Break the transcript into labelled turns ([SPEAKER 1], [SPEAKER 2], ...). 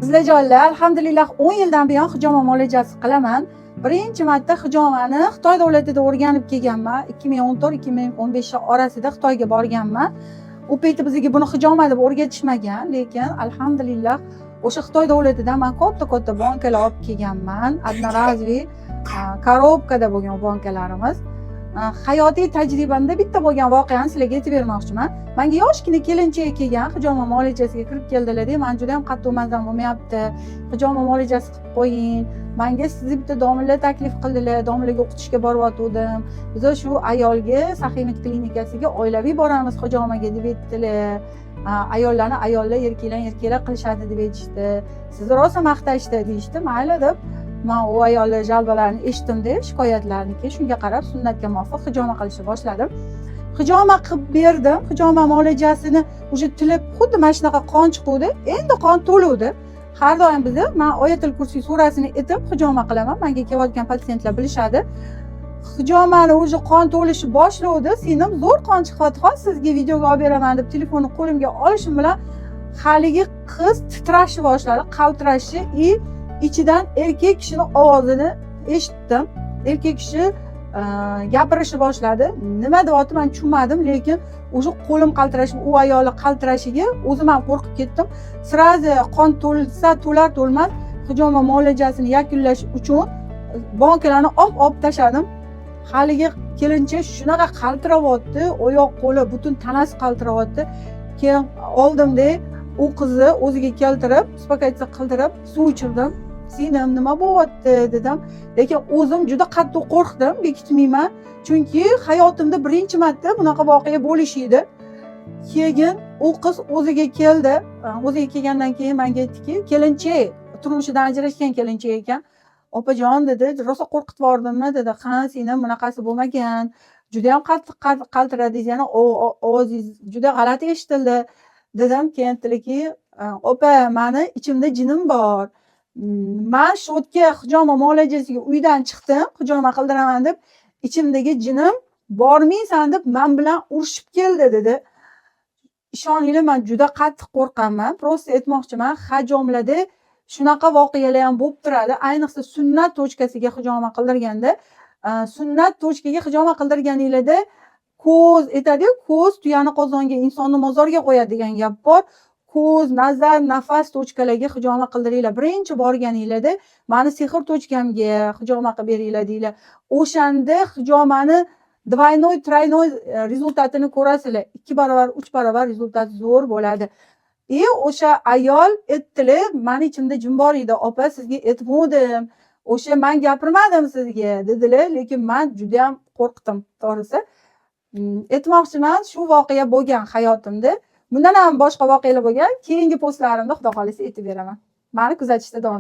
[SPEAKER 1] Sizlarjonlar, alhamdulillah 10 yildan buyon hijoma muolajasi qilaman. Birinchi marta hijomani Xitoy davlatida o'rganib kelganman. 2014-2015 orasida Xitoyga borganman. U payti bizga buni hijoma deb o'rgatishmagan, lekin alhamdulillah o'sha Xitoy davlatidan men katta bankalar olib kelganman. Одноразовый korobkada bo'lgan bankalarimiz. Hayotiy tajribamda bitta bo'lgan voqeani sizlarga aytib bermoqchiman. Menga yoshgina kelinchak kelgan, hijoma muolajasiga kirib keldilar-da, men juda ham qattiq mazam bo'lmayapti. Hijoma muolajasi qilib qo'ying. Menga sizni bitta domla taklif qildilar, domlaga o'qitishga boryotgandim. Biz shu ayolga Saxiyat klinikasiga oilaviy boramiz hijomaga deb aytdilar. Ayollarni ayollar, erkaklar qilishadi deb aytishdi. Sizni rosa maqtashdi deyishdi. Mayli deb men u ayollar jalbalarini eshitdim-da, shikoyatlarniki. Shunga qarab sunnatga muvofiq hijoma qilishni boshladim. Hijoma qilib berdim. Hijoma muolajasini o'sha tilib xuddi mana shunaqa qon chiquvdi. Endi qon to'luvdi. Har doim bizda men Oyatul Kursiy surasini aytib hijoma qilaman. Menga kelayotgan patsientlar bilishadi. Hijomani o'sha qon to'lishi boshlovdi. Senim zo'r qon chiqyapti, hozir sizga videoga olib beraman deb telefonni qo'limga olishim bilan haligi qiz titrashni boshladi, qaltirashi ichidan erkak kishining ovozini eshitdim. Erkak kishi gapirishni boshladi. Nima deyapti men tushunmadim, lekin o'sha qo'lim qaltirashi, u ayolning qaltirashiga o'zim ham qo'rqib ketdim. Sirazi qon to'lsa to'lmas hijoma muolajasini yakunlash uchun bankalarni olib tashladim. Haligi kelinchak shunaqa qaltirayapti, oyoq qo'li butun tanasi qaltirayapti. Keyin oldimda u qizni o'ziga keltirib, uspokоиться qildirib, suv ichirdim. Senim nima bo'lyapti dedim. Lekin o'zim juda qattiq qo'rqdim, bekitmayman. Chunki hayotimda birinchi marta bunaqa voqea bo'lishiydi. Keyin u qiz o'ziga keldi. O'ziga kelgandan keyin menga aytdiki, kelinchak, turmushidan ajrashgan kelinchak ekan. Opajon dedi, rosa qo'rqitib yubordimmi dedi. Ha, sening bunaqasi bo'lmagan. Juda ham qattiq qaltiradingiz, yana ovozingiz juda g'alati eshitildi dedim. Keyin aytdiki, opa, meni ichimda jinim bor. Men shu o'tga hijoma muolajasiga uydan chiqdim, hijoma qildiraman deb, ichimdagi jinim bormaysan deb men bilan urushib keldi dedi. Ishoninglar, men juda qattiq qo'rqaman. Prosta aytmoqchiman, hajomlarda shunaqa voqealar ham bo'lib turadi. Ayniqsa sunnat tochkasiga hijoma qildirganda, sunnat tochkaga hijoma qildirganinglarda ko'z aytadi-ku, ko'z tuyani qozonga, insonni mozorga qo'yadi degan gap bor. Ko'z, nazar, nafas tochkalarga hijoma qildiringlar. Birinchi borganinglarda meni sehr tochkamga hijoma qilib beringlar deylar. O'shanda hijomani двойной, тройной rezultatini ko'rasizlar. 2 barobar, 3 barobar rezultat zo'r bo'ladi. O'sha ayol aytdilar, meni ichimda jin bor edi, opa, sizga aytmodim. O'sha men gapirmadim sizga dedilar, lekin men juda ham qo'rqdim, to'g'risi. Aytmoqchiman, shu voqea bo'lgan hayotimda. Bundan ham boshqa voqealar bo'lgan. Keyingi postlarimda Xudo xolisa aytib beraman. Meni kuzatishda davom